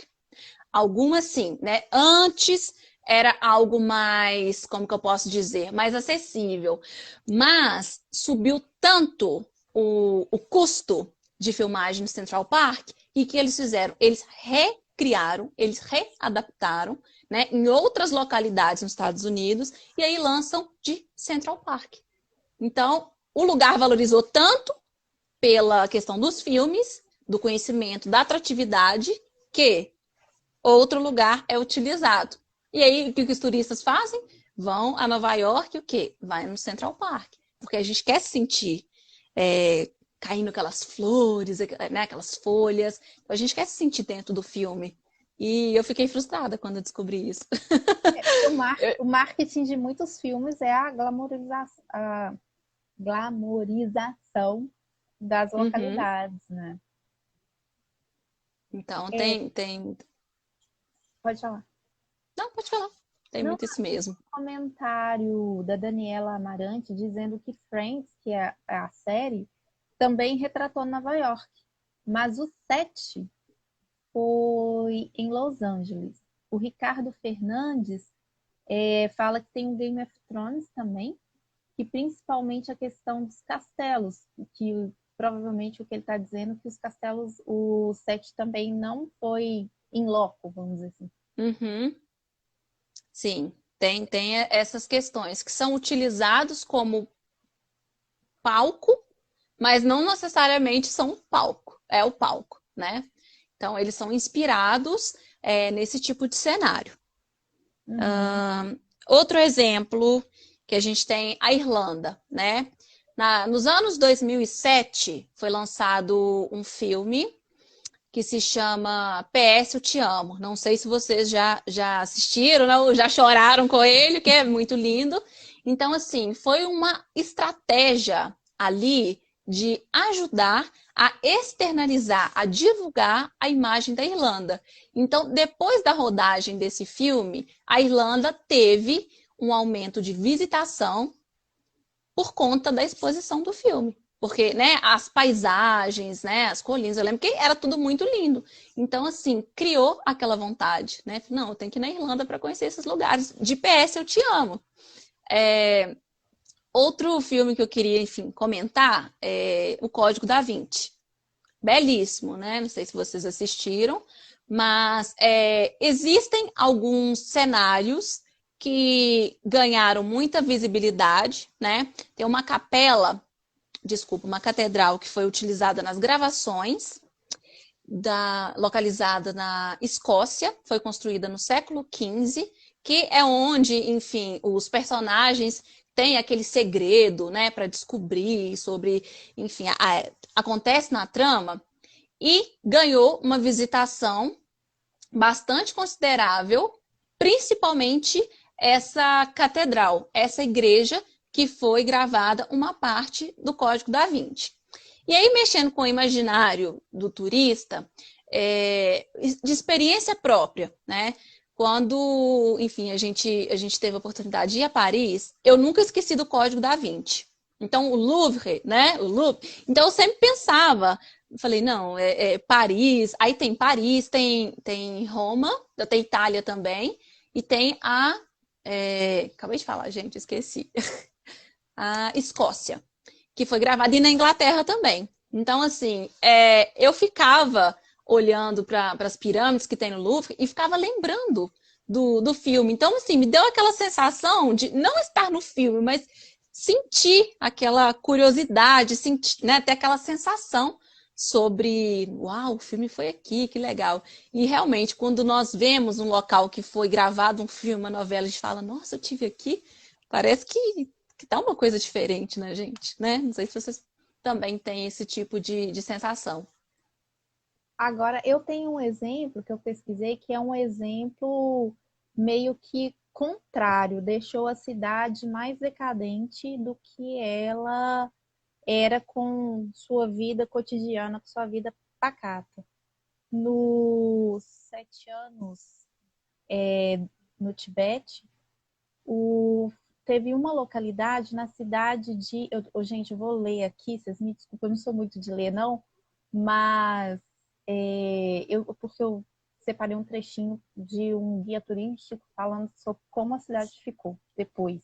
S2: Algumas sim, né? Antes era algo mais, como que eu posso dizer, mais acessível. Mas subiu tanto o custo de filmagem no Central Park e que eles fizeram? Eles recriaram, eles readaptaram, né, em outras localidades nos Estados Unidos e aí lançam de Central Park. Então, o lugar valorizou tanto pela questão dos filmes, do conhecimento, da atratividade, que outro lugar é utilizado. E aí, o que os turistas fazem? Vão a Nova York, o quê? Vai no Central Park. Porque a gente quer se sentir caindo aquelas flores, né, aquelas folhas. A gente quer se sentir dentro do filme. E eu fiquei frustrada quando eu descobri isso.
S1: O marketing de muitos filmes é a glamorização das localidades, né?
S2: Então, tem...
S1: Pode falar.
S2: Não, pode falar. Tem muito isso mesmo.
S1: Um comentário da Daniela Amarante dizendo que Friends, que é a série, também retratou Nova York. Mas o set foi em Los Angeles. O Ricardo Fernandes fala que tem o Game of Thrones também, que principalmente a questão dos castelos, que provavelmente o que ele está dizendo é que os castelos, o set também não foi in loco, vamos dizer assim.
S2: Uhum. Sim, tem essas questões que são utilizados como palco, mas não necessariamente são palco, é o palco, né? Então, eles são inspirados nesse tipo de cenário. Outro exemplo que a gente tem, a Irlanda, né? Nos anos 2007, foi lançado um filme que se chama PS Eu Te Amo. Não sei se vocês já assistiram, né? Ou já choraram com ele, que é muito lindo. Então, assim, foi uma estratégia ali de ajudar a externalizar, a divulgar a imagem da Irlanda. Então, depois da rodagem desse filme, a Irlanda teve um aumento de visitação por conta da exposição do filme. Porque, né, as paisagens, né, as colinas, eu lembro que era tudo muito lindo. Então, assim, criou aquela vontade, né? Não, eu tenho que ir na Irlanda para conhecer esses lugares. De PS, eu te amo. Outro filme que eu queria, enfim, comentar é O Código da Vinci. Belíssimo, né? Não sei se vocês assistiram, mas existem alguns cenários que ganharam muita visibilidade, né? Tem uma capela, desculpa, uma catedral que foi utilizada nas gravações, localizada na Escócia, foi construída no século XV, que é onde, enfim, os personagens têm aquele segredo, né, para descobrir sobre, enfim, acontece na trama, e ganhou uma visitação bastante considerável, principalmente essa catedral, essa igreja que foi gravada uma parte do Código da Vinci. E aí, mexendo com o imaginário do turista, de experiência própria, né? Quando, enfim, a gente teve a oportunidade de ir a Paris, eu nunca esqueci do Código da Vinci. Então, o Louvre, né? O Louvre. Então, eu sempre pensava, falei, não, Paris, tem Roma, tem Itália também, e tem acabei de falar, gente, esqueci. A Escócia, que foi gravada, e na Inglaterra também. Então, assim, eu ficava olhando para as pirâmides que tem no Louvre e ficava lembrando do filme. Então, assim, me deu aquela sensação de não estar no filme, mas sentir aquela curiosidade, sentir, né, ter aquela sensação sobre, uau, o filme foi aqui, que legal. E realmente, quando nós vemos um local que foi gravado um filme, uma novela, a gente fala, nossa, eu tive aqui, parece que tá uma coisa diferente na gente, né? Não sei se vocês também têm esse tipo de sensação.
S1: Agora, eu tenho um exemplo que eu pesquisei que é um exemplo meio que contrário, deixou a cidade mais decadente do que ela era com sua vida cotidiana, com sua vida pacata. Nos 7 anos no Tibete, teve uma localidade na cidade de. Gente, eu vou ler aqui, vocês me desculpem, eu não sou muito de ler, não, mas porque eu separei um trechinho de um guia turístico falando sobre como a cidade ficou depois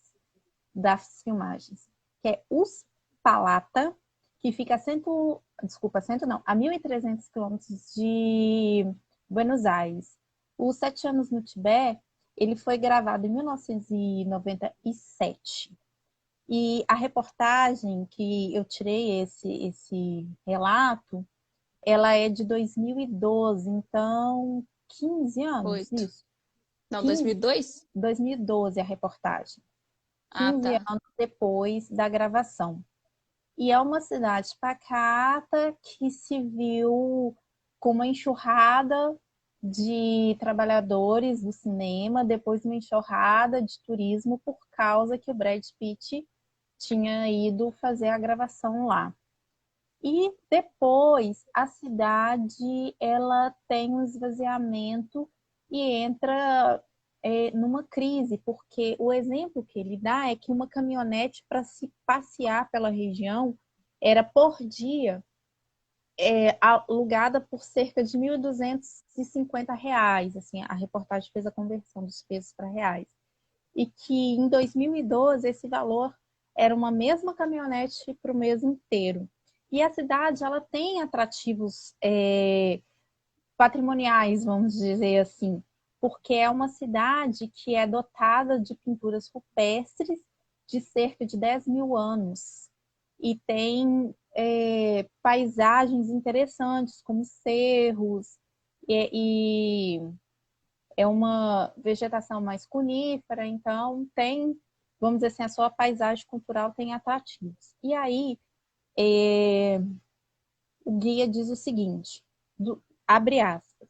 S1: das filmagens, que é Uspallata, que fica a 1.300 quilômetros de Buenos Aires. Os 7 anos no Tibete, ele foi gravado em 1997. E a reportagem que eu tirei esse relato, ela é de 2012, então 15 anos,
S2: 8.
S1: isso.
S2: Não,
S1: 15,
S2: 2002?
S1: 2012 a reportagem.
S2: Ah,
S1: 15
S2: tá.
S1: anos depois da gravação. E é uma cidade pacata que se viu com uma enxurrada de trabalhadores do cinema, depois uma enxurrada de turismo por causa que o Brad Pitt tinha ido fazer a gravação lá. E depois a cidade ela tem um esvaziamento e entra numa crise, porque o exemplo que ele dá é que uma caminhonete para se passear pela região era por dia alugada por cerca de R$ 1.250. Assim, a reportagem fez a conversão dos pesos para reais. E que em 2012 esse valor era uma mesma caminhonete para o mês inteiro. E a cidade, ela tem atrativos patrimoniais, vamos dizer assim, porque é uma cidade que é dotada de pinturas rupestres de cerca de 10 mil anos. E tem paisagens interessantes, como cerros, e é uma vegetação mais conífera, então tem, vamos dizer assim, a sua paisagem cultural tem atrativos. E aí, o guia diz o seguinte, abre aspas,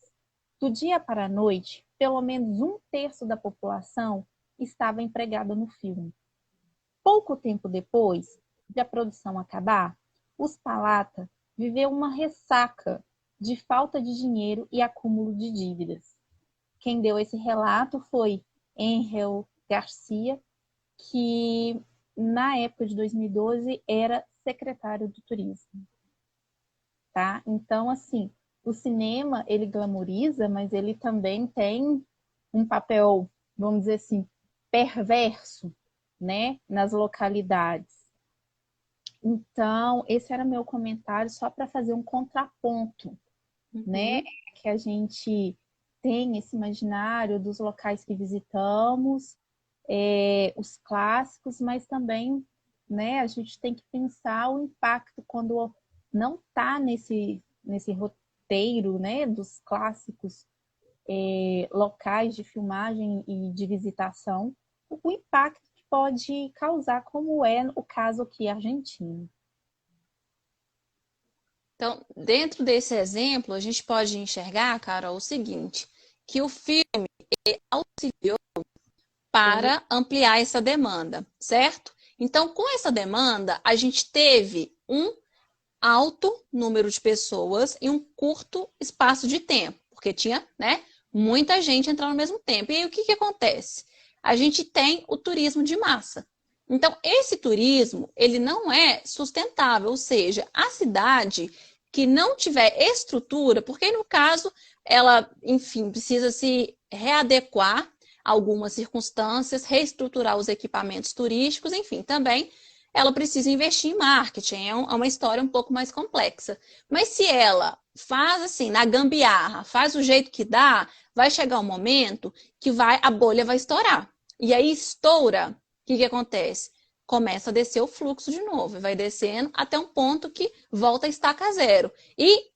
S1: do dia para a noite, pelo menos um terço da população estava empregada no filme. Pouco tempo depois de a produção acabar, os Palata viveu uma ressaca de falta de dinheiro e acúmulo de dívidas. Quem deu esse relato foi Angel Garcia, que na época de 2012 era secretário do turismo, tá? Então, assim, o cinema, ele glamoriza, mas ele também tem um papel, vamos dizer assim, perverso, né, nas localidades. Então, esse era meu comentário só para fazer um contraponto, né, que a gente tem esse imaginário dos locais que visitamos, os clássicos, mas também, né, a gente tem que pensar o impacto quando não está nesse roteiro, né, dos clássicos, locais de filmagem e de visitação, o impacto que pode causar, como é o caso aqui argentino.
S2: Então, dentro desse exemplo, a gente pode enxergar, Carol, o seguinte, que o filme auxiliou para ampliar essa demanda, certo? Então, com essa demanda, a gente teve um alto número de pessoas em um curto espaço de tempo, porque tinha, né, muita gente entrando ao mesmo tempo. E aí, o que acontece? A gente tem o turismo de massa. Então, esse turismo, ele não é sustentável, ou seja, a cidade que não tiver estrutura, porque no caso, ela, enfim, precisa se readequar a algumas circunstâncias, reestruturar os equipamentos turísticos, enfim, também ela precisa investir em marketing, é uma história um pouco mais complexa. Mas se ela faz assim, na gambiarra, faz o jeito que dá, vai chegar um momento que a bolha vai estourar. E aí estoura, o que acontece? Começa a descer o fluxo de novo, vai descendo até um ponto que volta a estaca zero. E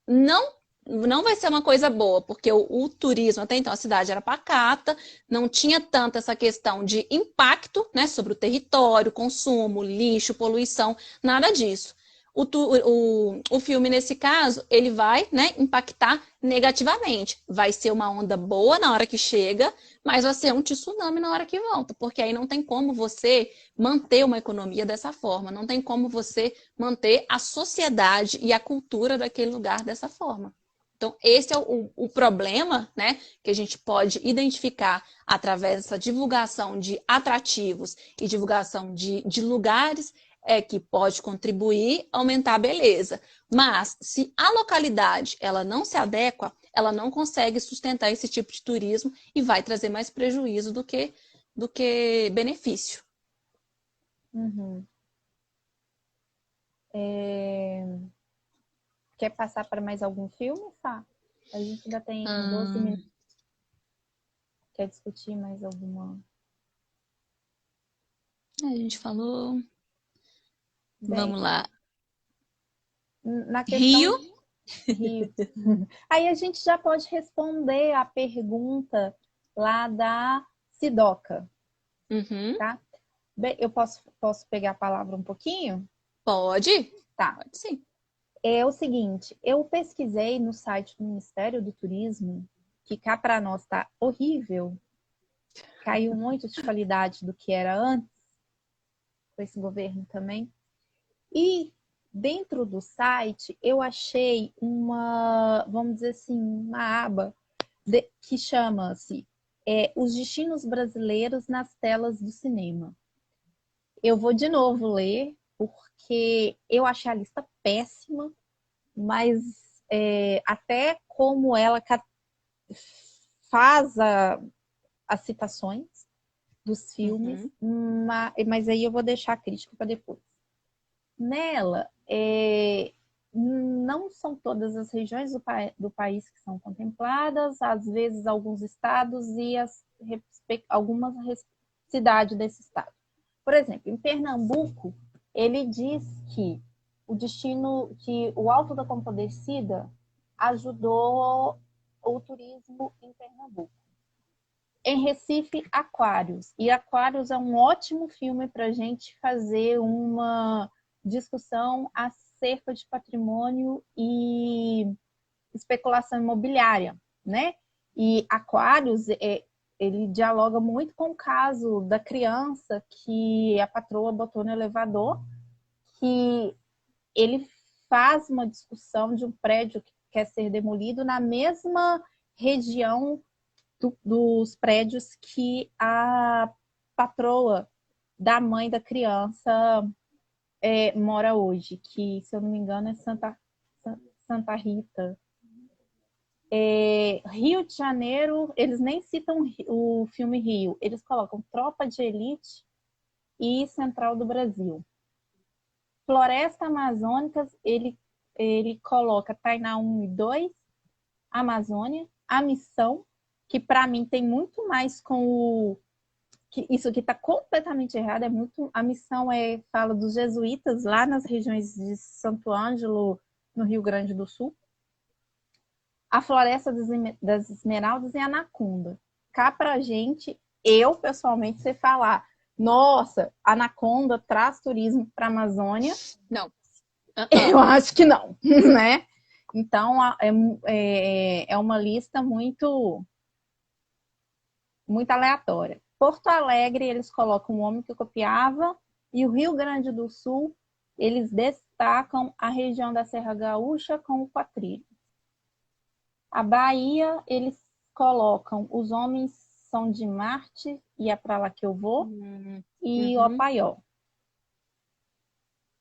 S2: não vai ser uma coisa boa, porque o turismo, até então, a cidade era pacata, não tinha tanto essa questão de impacto, né, sobre o território, consumo, lixo, poluição, nada disso. O filme, nesse caso, ele vai, né, impactar negativamente. Vai ser uma onda boa na hora que chega, mas vai ser um tsunami na hora que volta, porque aí não tem como você manter uma economia dessa forma, não tem como você manter a sociedade e a cultura daquele lugar dessa forma. Então, esse é o problema, né, que a gente pode identificar através dessa divulgação de atrativos e divulgação de lugares que pode contribuir, aumentar a beleza. Mas, se a localidade ela não se adequa, ela não consegue sustentar esse tipo de turismo e vai trazer mais prejuízo do que benefício.
S1: Uhum. Quer passar para mais algum filme, Fá? A gente ainda tem 12 minutos. Quer discutir mais alguma?
S2: A gente falou.
S1: Bem,
S2: Vamos lá.
S1: na
S2: Rio.
S1: questão Rio. Aí a gente já pode responder a pergunta lá da Sidoca,
S2: Uhum.
S1: tá? Bem, eu posso pegar a palavra um pouquinho?
S2: Pode?
S1: Tá.
S2: Pode sim.
S1: É o seguinte, eu pesquisei no site do Ministério do Turismo, que cá para nós tá horrível, caiu muito de qualidade do que era antes, com esse governo também. E dentro do site eu achei uma, vamos dizer assim, uma aba que chama-se Os Destinos Brasileiros nas Telas do Cinema. Eu vou de novo ler, porque eu achei a lista péssima, mas até como ela faz as citações dos filmes,
S2: Uhum.
S1: mas aí eu vou deixar a crítica para depois. Nela, Não são todas as regiões do país que são contempladas, às vezes alguns estados e algumas cidades desse estado. Por exemplo, em Pernambuco, ele diz que o Alto da Compadecida ajudou o turismo em Pernambuco. Em Recife, Aquários. E Aquários é um ótimo filme para a gente fazer uma discussão acerca de patrimônio e especulação imobiliária, né? E Aquários, ele dialoga muito com o caso da criança que a patroa botou no elevador, que ele faz uma discussão de um prédio que quer ser demolido na mesma região dos prédios que a patroa da mãe da criança mora hoje, que, se eu não me engano, é Santa Rita. Rio de Janeiro, eles nem citam o filme Rio, eles colocam Tropa de Elite e Central do Brasil. Floresta Amazônica, ele coloca Tainá 1 e 2, Amazônia, A Missão, que para mim tem muito mais com isso aqui está completamente errado. A missão fala dos jesuítas lá nas regiões de Santo Ângelo, no Rio Grande do Sul. A Floresta das Esmeraldas e Anaconda. Cá pra gente, eu pessoalmente sei falar, nossa, Anaconda traz turismo para a Amazônia?
S2: Não.
S1: Eu acho que não, né? Então, é uma lista muito aleatória. Porto Alegre, eles colocam O Homem que Copiava, e o Rio Grande do Sul, eles destacam a região da Serra Gaúcha com o Quatrilho. A Bahia, eles colocam Os Homens São de Marte e É Pra Lá Que Eu Vou, e O Paió.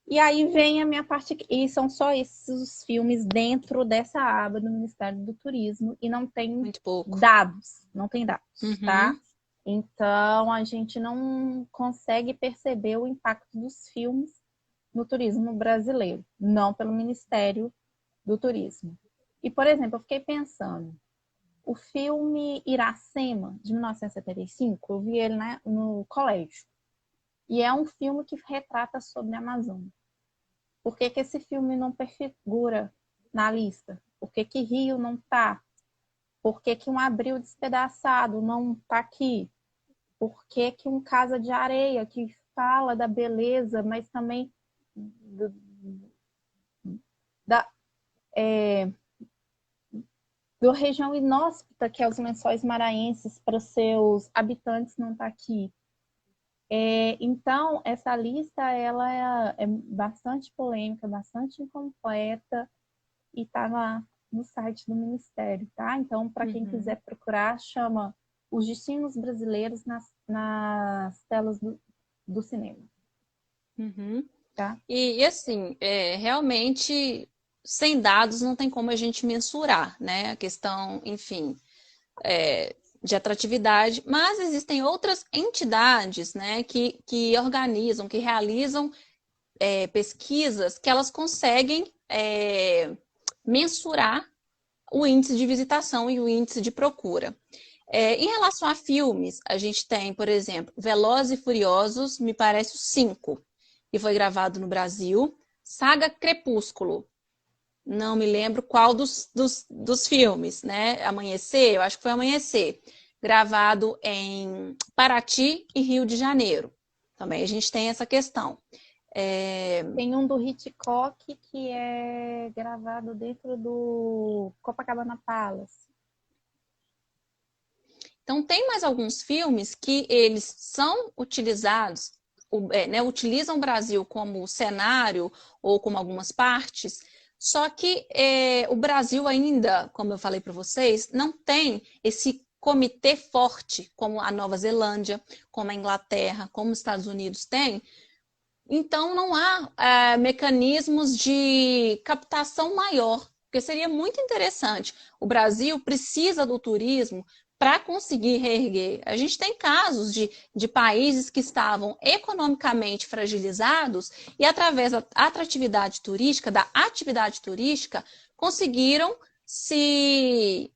S1: E aí vem a minha parte, e são só esses os filmes dentro dessa aba do Ministério do Turismo, e não tem dados, tá? Então, a gente não consegue perceber o impacto dos filmes no turismo brasileiro, não pelo Ministério do Turismo. E, por exemplo, eu fiquei pensando, o filme Iracema, de 1975, eu vi ele no colégio, e é um filme que retrata sobre a Amazônia. Por que esse filme não perfigura na lista? Por que Rio não está? Por que um Abril Despedaçado não está aqui? Por que um Casa de Areia, que fala da beleza, mas também da região inóspita, que é os Lençóis Maranhenses, para os seus habitantes, não está aqui? Então, essa lista ela é bastante polêmica, bastante incompleta, e está no site do Ministério, tá? Então, para quem quiser procurar, chama Os Destinos Brasileiros nas telas do cinema. Tá?
S2: E assim, realmente, sem dados não tem como a gente mensurar, né? A questão, enfim, de atratividade, mas existem outras entidades, né, que organizam, que realizam pesquisas que elas conseguem mensurar o índice de visitação e o índice de procura. Em relação a filmes, a gente tem, por exemplo, Velozes e Furiosos, me parece o 5, que foi gravado no Brasil. Saga Crepúsculo, não me lembro qual dos filmes, né? Amanhecer, eu acho que foi Amanhecer, gravado em Paraty e Rio de Janeiro. Também a gente tem essa questão.
S1: Tem um do Hitchcock que é gravado dentro do Copacabana Palace.
S2: Então, tem mais alguns filmes que eles são utilizados, utilizam o Brasil como cenário ou como algumas partes, só que o Brasil ainda, como eu falei para vocês, não tem esse comitê forte como a Nova Zelândia, como a Inglaterra, como os Estados Unidos têm. Então, não há mecanismos de captação maior, porque seria muito interessante. O Brasil precisa do turismo para conseguir reerguer. A gente tem casos de países que estavam economicamente fragilizados e, através da atratividade turística, da atividade turística, conseguiram se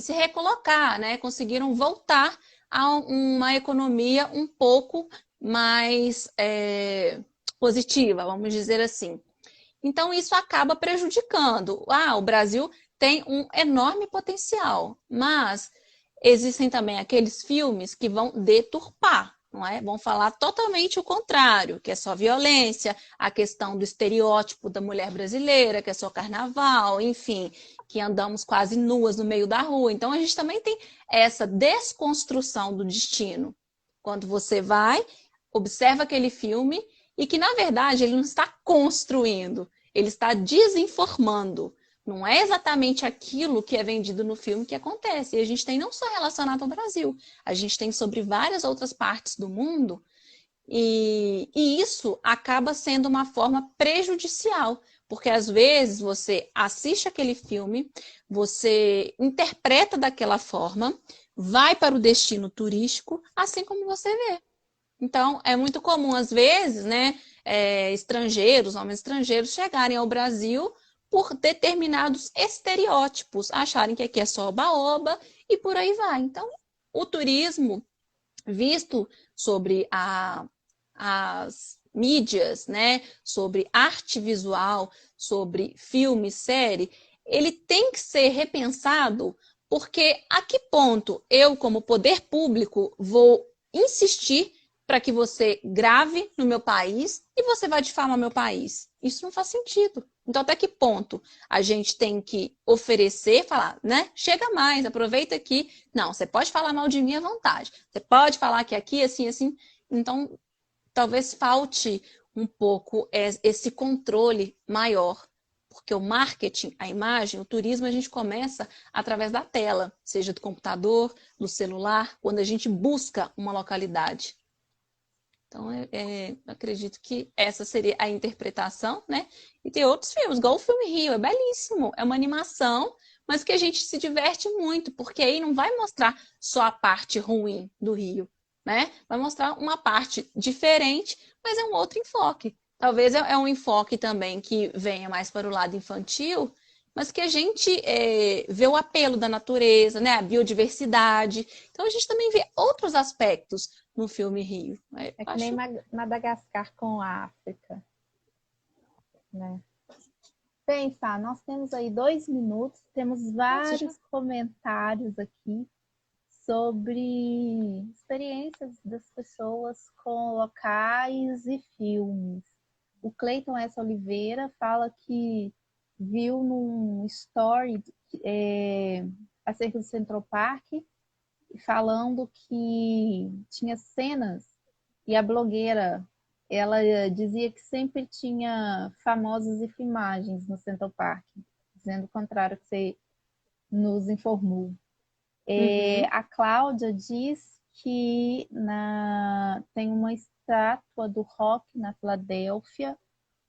S2: recolocar, né? Conseguiram voltar a uma economia um pouco mais positiva, vamos dizer assim. Então, isso acaba prejudicando. O Brasil tem um enorme potencial, mas existem também aqueles filmes que vão deturpar, não é? Vão falar totalmente o contrário, que é só violência, a questão do estereótipo da mulher brasileira, que é só carnaval, enfim, que andamos quase nuas no meio da rua. Então, a gente também tem essa desconstrução do destino. Quando você vai, observa aquele filme e que, na verdade, ele não está construindo, ele está desinformando. Não é exatamente aquilo que é vendido no filme que acontece. E a gente tem não só relacionado ao Brasil, a gente tem sobre várias outras partes do mundo, e isso acaba sendo uma forma prejudicial, porque às vezes você assiste aquele filme, você interpreta daquela forma, vai para o destino turístico, assim como você vê. Então, é muito comum, às vezes, né, estrangeiros, homens estrangeiros, chegarem ao Brasil por determinados estereótipos, acharem que aqui é só oba-oba e por aí vai. Então, o turismo, visto sobre as mídias, né, sobre arte visual, sobre filme, série, ele tem que ser repensado, porque a que ponto eu, como poder público, vou insistir para que você grave no meu país e você vai difamar meu país? Isso não faz sentido. Então, até que ponto a gente tem que oferecer, falar, né? Chega mais, aproveita aqui. Não, você pode falar mal de mim à vontade. Você pode falar que aqui, assim, assim. Então, talvez falte um pouco esse controle maior. Porque o marketing, a imagem, o turismo, a gente começa através da tela, seja do computador, do celular, quando a gente busca uma localidade. Então, acredito que essa seria a interpretação, né? E tem outros filmes, igual o filme Rio, é belíssimo, é uma animação, mas que a gente se diverte muito, porque aí não vai mostrar só a parte ruim do Rio, né? Vai mostrar uma parte diferente, mas é um outro enfoque. Talvez é um enfoque também que venha mais para o lado infantil, mas que a gente vê o apelo da natureza, né? A biodiversidade. Então, a gente também vê outros aspectos no filme Rio.
S1: É que nem Madagascar com a África, né? Pensar, nós temos aí 2 minutos, temos vários comentários aqui sobre experiências das pessoas com locais e filmes. O Cleiton S. Oliveira fala que viu num story acerca do Central Park, falando que tinha cenas e a blogueira, ela dizia que sempre tinha famosos e filmagens no Central Park, dizendo o contrário que você nos informou. A Cláudia diz que tem uma estátua do rock na Filadélfia.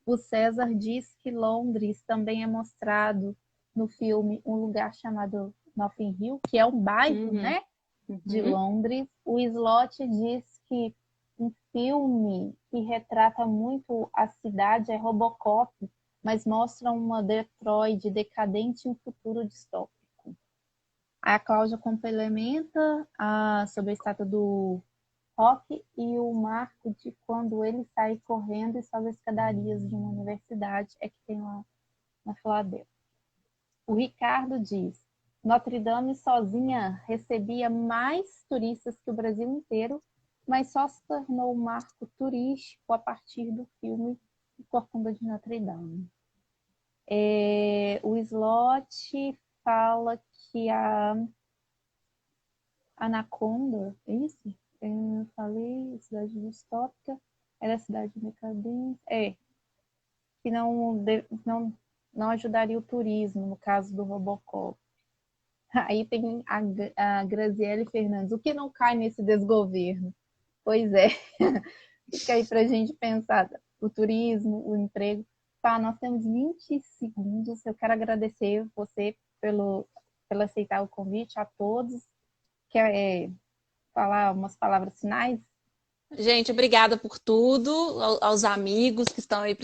S1: O César diz que Londres também é mostrado no filme Um Lugar Chamado Notting Hill, que é um bairro, né, de Londres. O Slot diz que um filme que retrata muito a cidade é Robocop, mas mostra uma Detroit decadente e um futuro distópico. A Cláudia complementa sobre a estátua do Rock e o marco de quando ele sai correndo e sobe as escadarias de uma universidade que tem lá na Filadélfia. O Ricardo diz: Notre Dame sozinha recebia mais turistas que o Brasil inteiro, mas só se tornou um marco turístico a partir do filme Corcunda de Notre Dame. O Slot fala que a Anaconda, é isso? Eu falei, cidade distópica, era a cidade decadente. Que não ajudaria o turismo, no caso do Robocop. Aí tem a Graziele Fernandes. O que não cai nesse desgoverno? Pois é. Fica aí para a gente pensar. O turismo, o emprego. Tá, nós temos 20 segundos. Eu quero agradecer você pelo aceitar o convite, a todos. quer falar umas palavras finais?
S2: Gente, obrigada por tudo, aos amigos que estão aí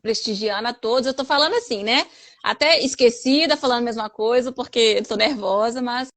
S2: prestigiando a todos. Eu tô falando assim, né? Até esquecida, falando a mesma coisa, porque eu tô nervosa, mas